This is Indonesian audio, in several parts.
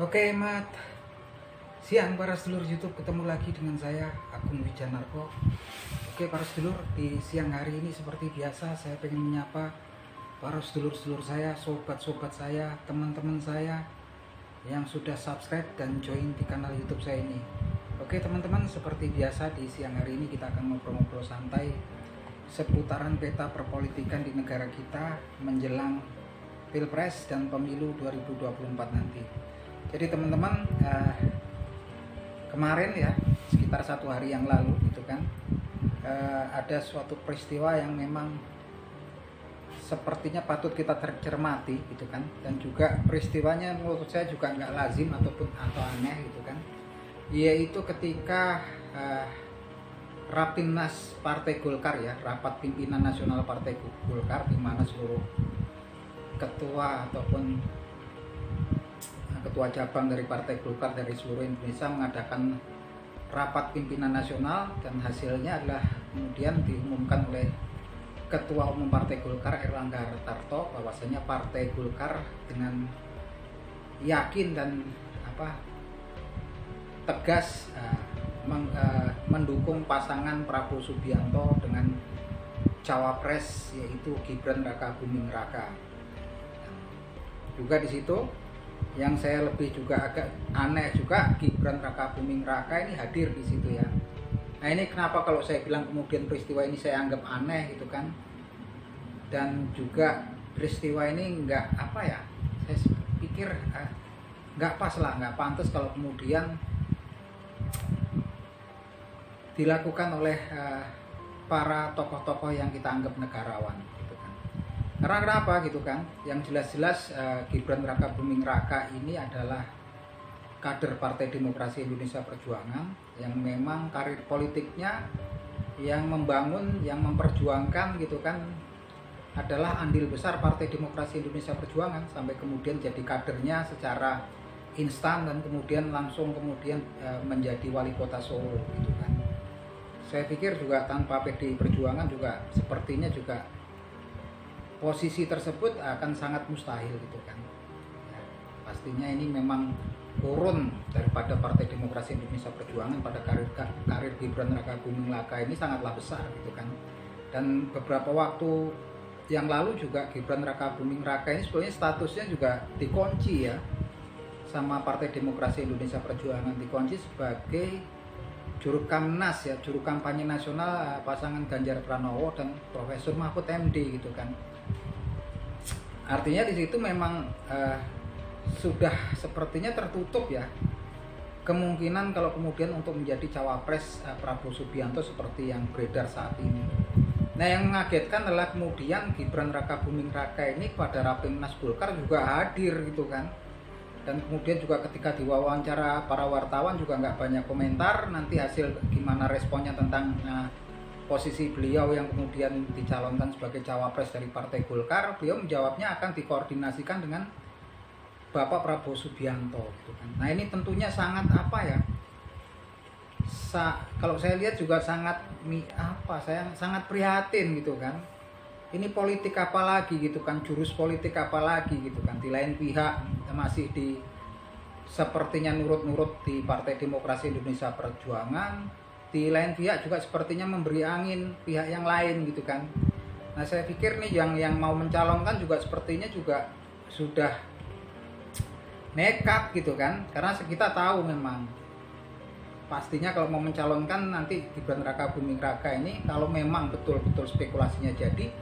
Oke, Mat. Siang para sedulur YouTube, ketemu lagi dengan saya, Agung Wijanarko. Oke, para sedulur, di siang hari ini seperti biasa saya pengen menyapa para sedulur-sedulur saya, sobat-sobat saya, teman-teman saya yang sudah subscribe dan join di kanal YouTube saya ini. Oke, teman-teman, seperti biasa di siang hari ini kita akan ngobrol-ngobrol santai seputaran peta perpolitikan di negara kita menjelang Pilpres dan Pemilu 2024 nanti. Jadi teman-teman, kemarin ya sekitar 1 hari yang lalu gitu kan, ada suatu peristiwa yang memang sepertinya patut kita cermati gitu kan, dan juga peristiwanya menurut saya juga nggak lazim atau aneh gitu kan, yaitu ketika Rapimnas Partai Golkar ya, rapat pimpinan nasional Partai Golkar, di mana seluruh ketua ataupun ketua cabang dari Partai Golkar dari seluruh Indonesia mengadakan rapat pimpinan nasional, dan hasilnya adalah kemudian diumumkan oleh Ketua Umum Partai Golkar Erlangga Hartarto bahwasanya Partai Golkar dengan yakin dan tegas mendukung pasangan Prabowo Subianto dengan cawapres yaitu Gibran Rakabuming Raka. Juga di situ yang saya lebih juga agak aneh juga, Gibran Rakabuming Raka ini hadir di situ ya. Nah ini kenapa kalau saya bilang kemudian peristiwa ini saya anggap aneh gitu kan, dan juga peristiwa ini nggak saya pikir nggak pas lah, nggak pantas kalau kemudian dilakukan oleh para tokoh-tokoh yang kita anggap negarawan gitu kan. Karena kenapa gitu kan? Yang jelas-jelas Gibran Rakabuming Raka ini adalah kader Partai Demokrasi Indonesia Perjuangan yang memang karir politiknya yang membangun, yang memperjuangkan gitu kan, adalah andil besar Partai Demokrasi Indonesia Perjuangan sampai kemudian jadi kadernya secara instan dan kemudian langsung menjadi wali kota Solo gitu kan. Saya pikir juga tanpa PDI Perjuangan juga sepertinya juga posisi tersebut akan sangat mustahil gitu kan ya, pastinya ini memang turun daripada Partai Demokrasi Indonesia Perjuangan pada karir Gibran Rakabuming Raka ini sangatlah besar gitu kan. Dan beberapa waktu yang lalu juga Gibran Rakabuming Raka ini sebenarnya statusnya juga dikunci ya sama Partai Demokrasi Indonesia Perjuangan, dikunci sebagai juru kamnas ya, juru kampanye nasional pasangan Ganjar Pranowo dan Profesor Mahfud MD gitu kan. Artinya di situ memang sudah sepertinya tertutup ya kemungkinan kalau kemudian untuk menjadi cawapres Prabowo Subianto seperti yang beredar saat ini. Nah yang mengagetkan adalah kemudian Gibran Rakabuming Raka ini pada Rapimnas Golkar juga hadir gitu kan. Dan kemudian juga ketika diwawancara para wartawan juga nggak banyak komentar nanti hasil gimana responnya tentang posisi beliau yang kemudian dicalonkan sebagai cawapres dari Partai Golkar. Beliau menjawabnya akan dikoordinasikan dengan Bapak Prabowo Subianto gitu kan. Nah ini tentunya sangat kalau saya lihat juga sangat saya sangat prihatin gitu kan. Ini politik apa lagi gitu kan, jurus politik apa lagi gitu kan. Di lain pihak masih sepertinya nurut-nurut di Partai Demokrasi Indonesia Perjuangan, di lain pihak juga sepertinya memberi angin pihak yang lain gitu kan. Nah saya pikir nih yang mau mencalonkan juga sepertinya juga sudah nekat gitu kan, karena kita tahu memang pastinya kalau mau mencalonkan nanti Gibran Rakabuming Raka ini kalau memang betul-betul spekulasinya jadi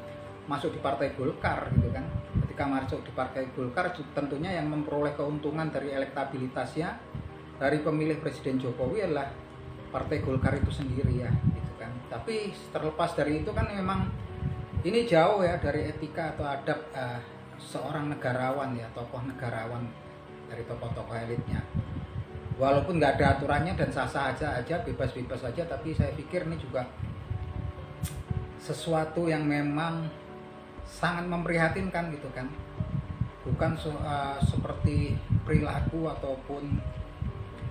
masuk di Partai Golkar gitu kan. Ketika masuk di Partai Golkar tentunya yang memperoleh keuntungan dari elektabilitasnya dari pemilih Presiden Jokowi adalah Partai Golkar itu sendiri ya gitu kan. Tapi terlepas dari itu kan memang ini jauh ya dari etika atau adab seorang negarawan ya, tokoh negarawan dari tokoh-tokoh elitnya. Walaupun nggak ada aturannya dan sah-sah aja, bebas-bebas aja, tapi saya pikir ini juga sesuatu yang memang sangat memprihatinkan gitu kan. Bukan seperti perilaku ataupun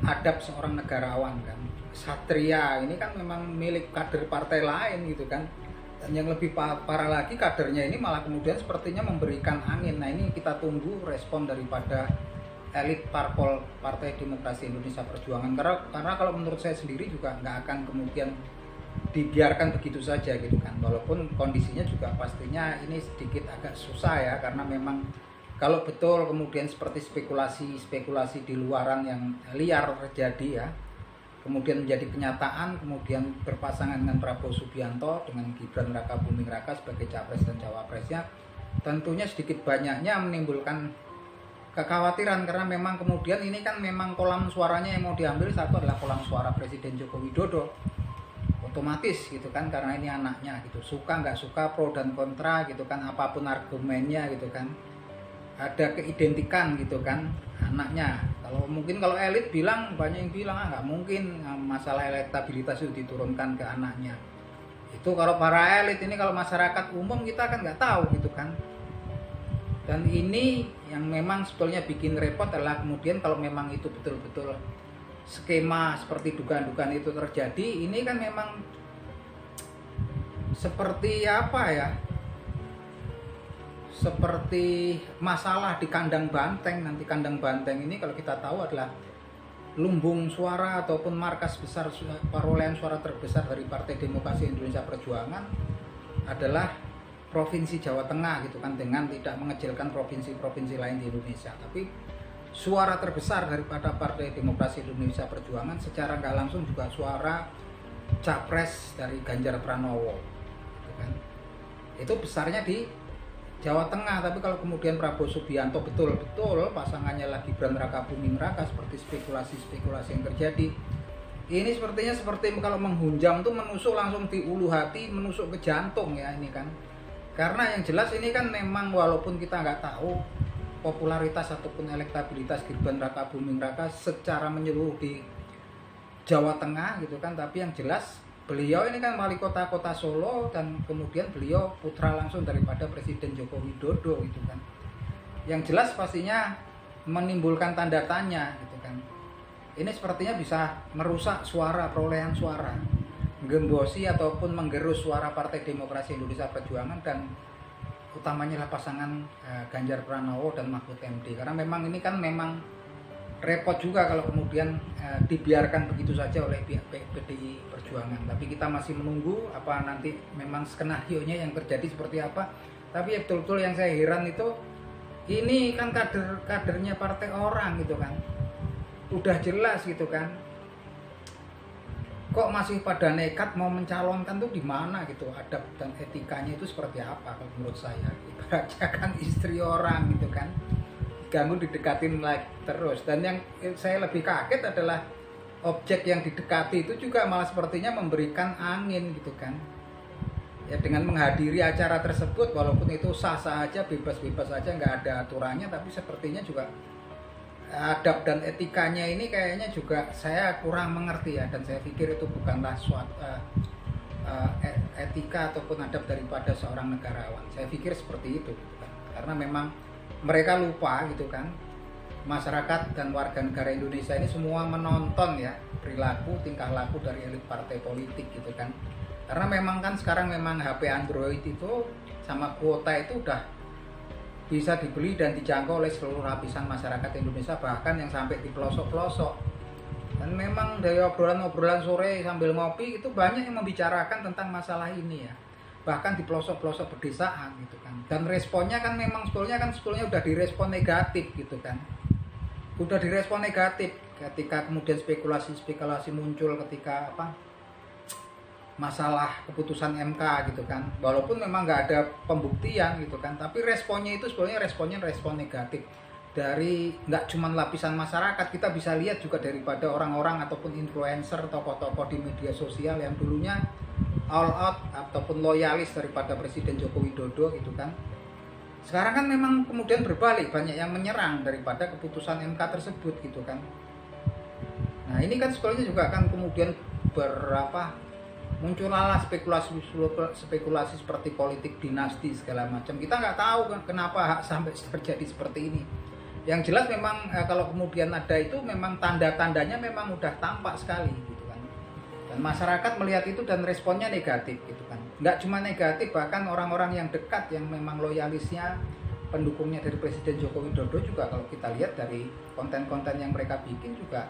adab seorang negarawan kan. Satria ini kan memang milik kader partai lain gitu kan. Dan yang lebih parah lagi, kadernya ini malah kemudian sepertinya memberikan angin. Nah ini kita tunggu respon daripada elit parpol Partai Demokrasi Indonesia Perjuangan, karena kalau menurut saya sendiri juga nggak akan kemudian dibiarkan begitu saja gitu kan, walaupun kondisinya juga pastinya ini sedikit agak susah ya, karena memang kalau betul kemudian seperti spekulasi di luaran yang liar terjadi ya, kemudian menjadi kenyataan, kemudian berpasangan dengan Prabowo Subianto dengan Gibran Rakabuming Raka sebagai capres dan cawapresnya, tentunya sedikit banyaknya menimbulkan kekhawatiran, karena memang kemudian ini kan memang kolam suaranya yang mau diambil satu adalah kolam suara Presiden Joko Widodo, otomatis gitu kan, karena ini anaknya gitu, suka nggak suka, pro dan kontra gitu kan, apapun argumennya gitu kan, ada keidentikan gitu kan anaknya. Kalau elit bilang, banyak yang bilang nggak mungkin masalah elektabilitas itu diturunkan ke anaknya. Itu kalau para elit, ini kalau masyarakat umum kita kan nggak tahu gitu kan. Dan ini yang memang sebetulnya bikin repot adalah kemudian kalau memang itu betul-betul skema seperti dugaan-dugaan itu terjadi, ini kan memang seperti apa ya, seperti masalah di kandang banteng. Nanti kandang banteng ini kalau kita tahu adalah lumbung suara ataupun markas besar perolehan suara terbesar dari Partai Demokrasi Indonesia Perjuangan adalah Provinsi Jawa Tengah gitu kan, dengan tidak mengecilkan provinsi-provinsi lain di Indonesia. Tapi suara terbesar daripada Partai Demokrasi Indonesia Perjuangan secara nggak langsung juga suara capres dari Ganjar Pranowo gitu kan. Itu besarnya di Jawa Tengah. Tapi kalau kemudian Prabowo Subianto betul-betul pasangannya lagi Gibran Rakabuming Raka, seperti spekulasi-spekulasi yang terjadi, ini sepertinya seperti kalau menghunjam tuh menusuk langsung di ulu hati, menusuk ke jantung ya ini kan. Karena yang jelas ini kan memang walaupun kita nggak tahu popularitas ataupun elektabilitas Gibran Rakabuming Raka secara menyeluruh di Jawa Tengah gitu kan, tapi yang jelas beliau ini kan wali kota Solo, dan kemudian beliau putra langsung daripada Presiden Joko Widodo gitu kan. Yang jelas pastinya menimbulkan tanda tanya gitu kan. Ini sepertinya bisa merusak suara, perolehan suara, menggembosi ataupun menggerus suara Partai Demokrasi Indonesia Perjuangan, dan utamanya lah pasangan Ganjar Pranowo dan Mahfud MD. Karena memang ini kan memang repot juga kalau kemudian dibiarkan begitu saja oleh pihak PDI Perjuangan. Tapi kita masih menunggu apa nanti memang skenario-nya yang terjadi seperti apa. Tapi ya betul-betul yang saya heran itu, ini kan kadernya partai orang gitu kan, udah jelas gitu kan, kok masih pada nekat mau mencalonkan tuh di mana gitu, adab dan etikanya itu seperti apa kalau menurut saya. Ibaratnya kan istri orang gitu kan, ganggu didekatin lagi terus. Dan yang saya lebih kaget adalah objek yang didekati itu juga malah sepertinya memberikan angin gitu kan ya, dengan menghadiri acara tersebut, walaupun itu sah-sah aja, bebas-bebas aja, nggak ada aturannya, tapi sepertinya juga adab dan etikanya ini kayaknya juga saya kurang mengerti ya. Dan saya pikir itu bukanlah suatu etika ataupun adab daripada seorang negarawan. Saya pikir seperti itu gitu kan. Karena memang mereka lupa gitu kan, masyarakat dan warga negara Indonesia ini semua menonton ya perilaku tingkah laku dari elit partai politik gitu kan. Karena memang kan sekarang memang HP Android itu sama kuota itu udah bisa dibeli dan dijangkau oleh seluruh lapisan masyarakat Indonesia, bahkan yang sampai di pelosok-pelosok. Dan memang dari obrolan-obrolan sore sambil ngopi itu banyak yang membicarakan tentang masalah ini ya, bahkan di pelosok-pelosok pedesaan gitu kan. Dan responnya kan memang sebetulnya udah direspon negatif gitu kan, udah direspon negatif ketika kemudian spekulasi muncul ketika masalah keputusan MK gitu kan, walaupun memang nggak ada pembuktian gitu kan, tapi responnya itu sebetulnya respon negatif dari nggak cuma lapisan masyarakat. Kita bisa lihat juga daripada orang-orang ataupun influencer, tokoh-tokoh di media sosial yang dulunya all out ataupun loyalis daripada Presiden Joko Widodo gitu kan, sekarang kan memang kemudian berbalik, banyak yang menyerang daripada keputusan MK tersebut gitu kan. Nah ini kan sebetulnya juga akan kemudian muncullah spekulasi seperti politik dinasti segala macam. Kita nggak tahu kan kenapa sampai terjadi seperti ini. Yang jelas memang kalau kemudian ada itu memang tanda-tandanya memang udah tampak sekali gitu kan. Dan masyarakat melihat itu dan responnya negatif gitu kan. Nggak cuma negatif, bahkan orang-orang yang dekat yang memang loyalisnya pendukungnya dari Presiden Joko Widodo juga kalau kita lihat dari konten-konten yang mereka bikin juga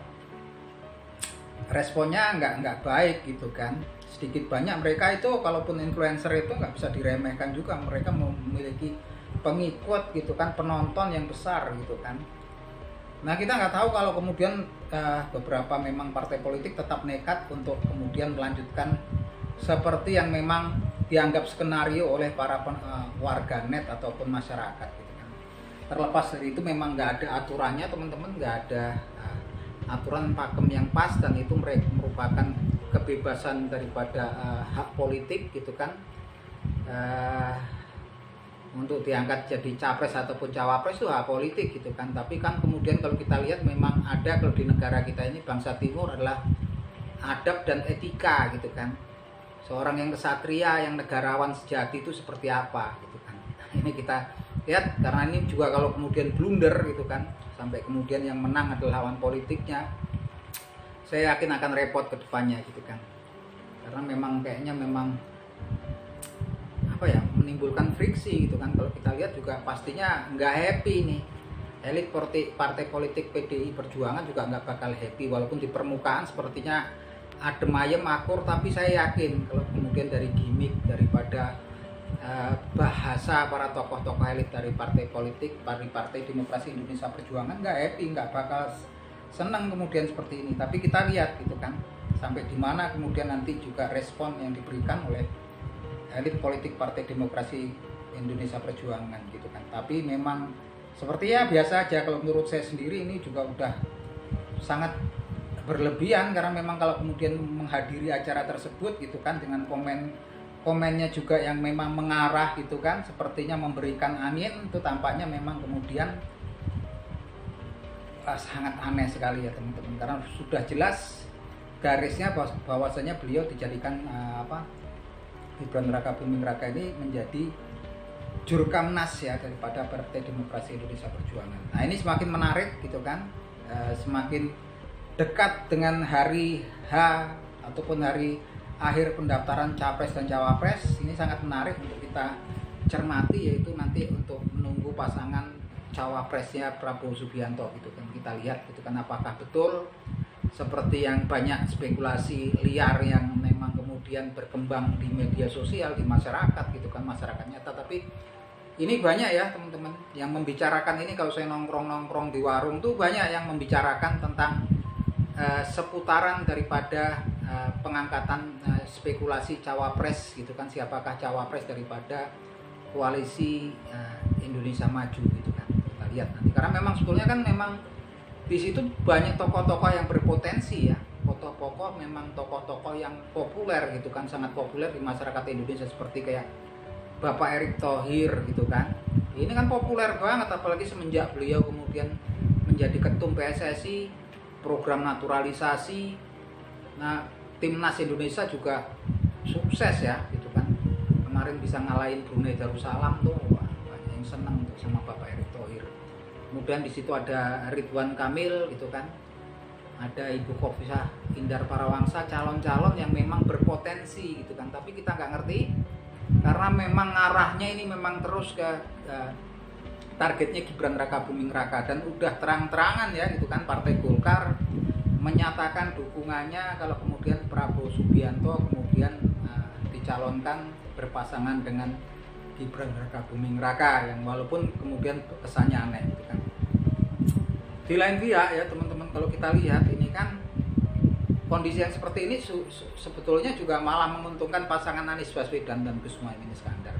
responnya nggak baik gitu kan. Sedikit banyak mereka itu kalaupun influencer itu nggak bisa diremehkan juga, mereka memiliki pengikut gitu kan, penonton yang besar gitu kan. Nah kita nggak tahu kalau kemudian beberapa memang partai politik tetap nekat untuk kemudian melanjutkan seperti yang memang dianggap skenario oleh para warganet ataupun masyarakat gitu kan. Terlepas dari itu memang nggak ada aturannya teman-teman, nggak ada aturan pakem yang pas, dan itu merupakan kebebasan daripada hak politik gitu kan, untuk diangkat jadi capres ataupun cawapres itu hak politik gitu kan. Tapi kan kemudian kalau kita lihat memang ada, kalau di negara kita ini bangsa timur adalah adab dan etika gitu kan. Seorang yang kesatria, yang negarawan sejati itu seperti apa gitu kan. Ini kita lihat, karena ini juga kalau kemudian blunder gitu kan, sampai kemudian yang menang adalah lawan politiknya, saya yakin akan repot ke depannya gitu kan. Karena memang kayaknya memang menimbulkan friksi gitu kan. Kalau kita lihat juga pastinya nggak happy nih elit partai politik PDI Perjuangan, juga nggak bakal happy walaupun di permukaan sepertinya adem ayem akur, tapi saya yakin kalau kemudian dari gimmick daripada bahasa para tokoh-tokoh elit dari partai politik, Partai Demokrasi Indonesia Perjuangan nggak happy, nggak bakal senang kemudian seperti ini. Tapi kita lihat gitu kan sampai di mana kemudian nanti juga respon yang diberikan oleh elit politik Partai Demokrasi Indonesia Perjuangan gitu kan. Tapi memang sepertinya biasa aja. Kalau menurut saya sendiri ini juga udah sangat berlebihan, karena memang kalau kemudian menghadiri acara tersebut gitu kan, dengan komennya juga yang memang mengarah gitu kan, sepertinya memberikan angin, itu tampaknya memang kemudian sangat aneh sekali ya teman-teman. Karena sudah jelas garisnya bahwasanya beliau dijadikan Gibran Rakabuming Raka ini menjadi jurkamnas ya daripada Partai Demokrasi Indonesia Perjuangan. Nah ini semakin menarik gitu kan, semakin dekat dengan hari H ataupun hari akhir pendaftaran capres dan cawapres. Ini sangat menarik untuk kita cermati, yaitu nanti untuk menunggu pasangan cawapresnya Prabowo Subianto gitu kan. Kita lihat gitu kan apakah betul seperti yang banyak spekulasi liar yang memang kemudian berkembang di media sosial, di masyarakat gitu kan, masyarakat nyata. Tapi ini banyak ya teman-teman yang membicarakan ini. Kalau saya nongkrong di warung tuh banyak yang membicarakan tentang seputaran daripada pengangkatan spekulasi cawapres gitu kan, siapakah cawapres daripada koalisi Indonesia Maju gitu kan. Kita lihat nanti, karena memang sebetulnya kan memang di situ banyak tokoh-tokoh yang berpotensi ya, tokoh-tokoh yang populer gitu kan, sangat populer di masyarakat Indonesia, seperti kayak Bapak Erick Thohir gitu kan. Ini kan populer banget, apalagi semenjak beliau kemudian menjadi ketum PSSI, program naturalisasi. Nah, timnas Indonesia juga sukses ya gitu kan. Kemarin bisa ngalahin Brunei Darussalam tuh, wah, banyak yang senang tuh sama Bapak Erick Thohir. Kemudian di situ ada Ridwan Kamil gitu kan, ada Ibu Khofifah Indar Parawangsa, calon-calon yang memang berpotensi gitu kan. Tapi kita nggak ngerti, karena memang arahnya ini memang terus ke targetnya Gibran Rakabuming Raka, dan udah terang-terangan ya gitu kan, Partai Golkar menyatakan dukungannya kalau kemudian Prabowo Subianto kemudian dicalonkan berpasangan dengan Gibran Rakabuming Raka, yang walaupun kemudian kesannya aneh gitu kan. Di lain pihak ya teman-teman, kalau kita lihat ini kan kondisi yang seperti ini sebetulnya juga malah menguntungkan pasangan Anies Baswedan dan Gus Muhaimin Iskandar.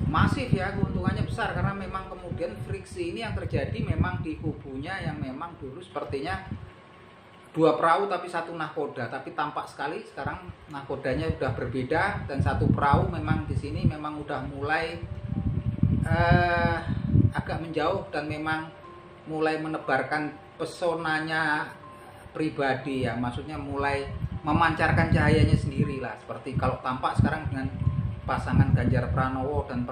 Masif ya, keuntungannya besar, karena memang kemudian friksi ini yang terjadi memang di kubunya yang memang dulu sepertinya dua perahu tapi satu nahkoda, tapi tampak sekali sekarang nahkodanya udah berbeda, dan satu perahu memang di sini memang udah mulai agak menjauh, dan memang mulai menebarkan pesonanya pribadi ya, maksudnya mulai memancarkan cahayanya sendiri lah, seperti kalau tampak sekarang dengan pasangan Ganjar Pranowo dan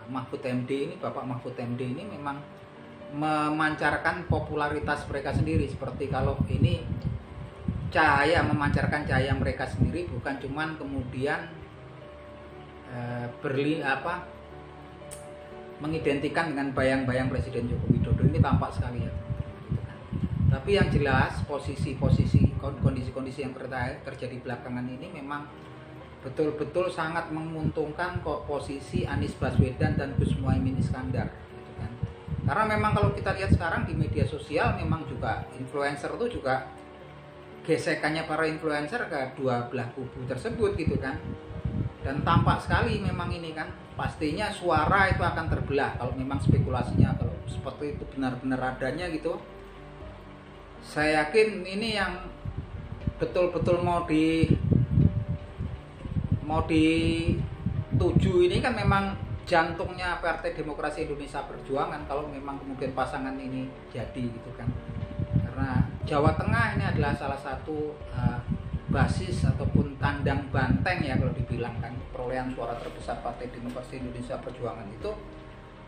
Mahfud MD ini, Bapak Mahfud MD ini memang memancarkan popularitas mereka sendiri. Seperti kalau ini memancarkan cahaya mereka sendiri, bukan cuman kemudian mengidentikan dengan bayang-bayang Presiden Joko Widodo ini tampak sekali ya. Gitu kan. Tapi yang jelas kondisi-kondisi yang terjadi belakangan ini memang betul-betul sangat menguntungkan kok posisi Anies Baswedan dan Gus Muhaimin Iskandar gitu kan. Karena memang kalau kita lihat sekarang di media sosial memang juga influencer itu juga gesekannya para influencer ke dua belah kubu tersebut gitu kan. Dan tampak sekali memang ini kan pastinya suara itu akan terbelah kalau memang spekulasinya kalau seperti itu benar-benar adanya gitu. Saya yakin ini yang betul-betul mau dituju ini kan memang jantungnya Partai Demokrasi Indonesia Perjuangan kalau memang kemudian pasangan ini jadi gitu kan. Karena Jawa Tengah ini adalah salah satu basis ataupun kandang banteng ya kalau dibilang kan, perolehan suara terbesar Partai Demokrasi Indonesia Perjuangan itu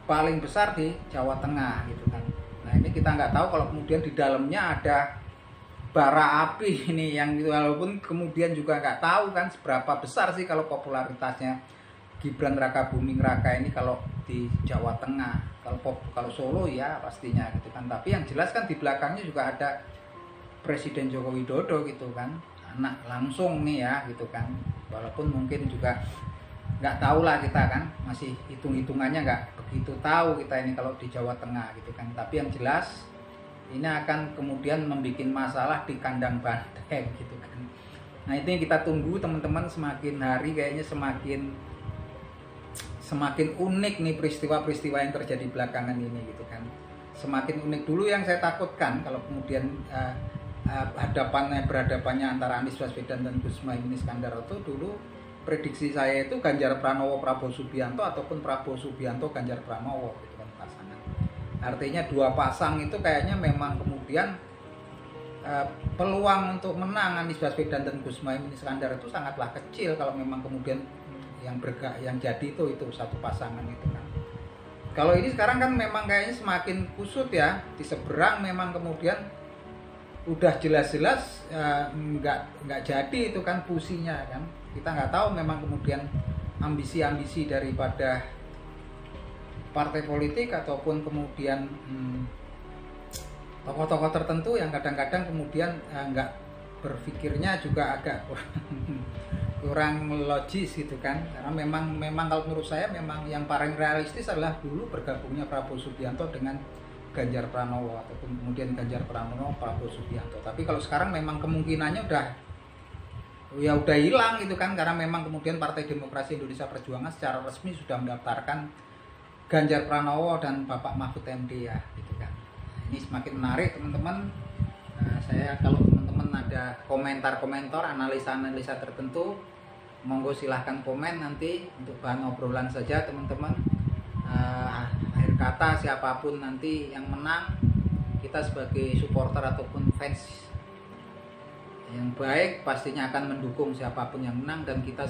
paling besar di Jawa Tengah gitu kan. Nah ini kita nggak tahu kalau kemudian di dalamnya ada bara api ini yang walaupun kemudian juga nggak tahu kan seberapa besar sih kalau popularitasnya Gibran Rakabuming Raka ini kalau di Jawa Tengah. Kalau Solo ya pastinya gitu kan. Tapi yang jelas kan di belakangnya juga ada Presiden Joko Widodo gitu kan, anak langsung nih ya gitu kan. Walaupun mungkin juga nggak tahu lah kita kan, masih hitung-hitungannya nggak begitu tahu kita ini kalau di Jawa Tengah gitu kan. Tapi yang jelas ini akan kemudian membuat masalah di kandang banteng gitu kan. Nah itu yang kita tunggu teman-teman, semakin hari kayaknya semakin unik nih peristiwa-peristiwa yang terjadi belakangan ini gitu kan. Semakin unik. Dulu yang saya takutkan kalau kemudian berhadapannya antara Anies Baswedan dan Gus Muhaimin Iskandar itu dulu prediksi saya itu Ganjar Pranowo Prabowo Subianto ataupun Prabowo Subianto Ganjar Pranowo gitu kan pasangan. Artinya dua pasang itu kayaknya memang kemudian peluang untuk menang Anies Baswedan dan Gus Muhaimin Iskandar itu sangatlah kecil kalau memang kemudian yang jadi itu satu pasangan itu kan. Kalau ini sekarang kan memang kayaknya semakin kusut ya, di seberang memang kemudian udah jelas-jelas nggak jadi itu kan fusinya kan. Kita nggak tahu memang kemudian ambisi-ambisi daripada partai politik ataupun kemudian tokoh-tokoh tertentu yang kadang-kadang kemudian nggak berpikirnya juga agak kurang logis gitu kan. Karena memang kalau menurut saya memang yang paling realistis adalah dulu bergabungnya Prabowo Subianto dengan Ganjar Pranowo ataupun kemudian Ganjar Pranowo Prabowo Subianto. Tapi kalau sekarang memang kemungkinannya udah hilang gitu kan, karena memang kemudian Partai Demokrasi Indonesia Perjuangan secara resmi sudah mendaftarkan Ganjar Pranowo dan Bapak Mahfud MD ya gitu kan. Ini semakin menarik teman-teman. Saya kalau teman-teman ada komentar-komentar, analisa-analisa tertentu, monggo silahkan komen nanti untuk bahan obrolan saja teman-teman. Akhir kata siapapun nanti yang menang, kita sebagai supporter ataupun fans yang baik pastinya akan mendukung siapapun yang menang, dan kita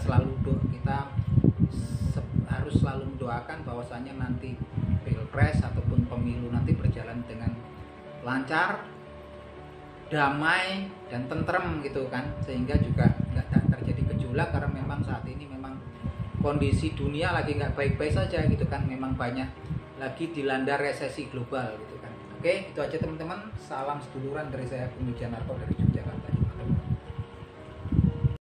harus selalu mendoakan bahwasannya nanti pilpres ataupun pemilu nanti berjalan dengan lancar, damai dan tentrem gitu kan, sehingga juga nggak terjadi gejolak, karena memang saat ini memang kondisi dunia lagi nggak baik-baik saja gitu kan, memang banyak lagi dilanda resesi global gitu kan. Oke, itu aja teman-teman, salam seduluran dari saya Bung Wijanarko dari Jogja.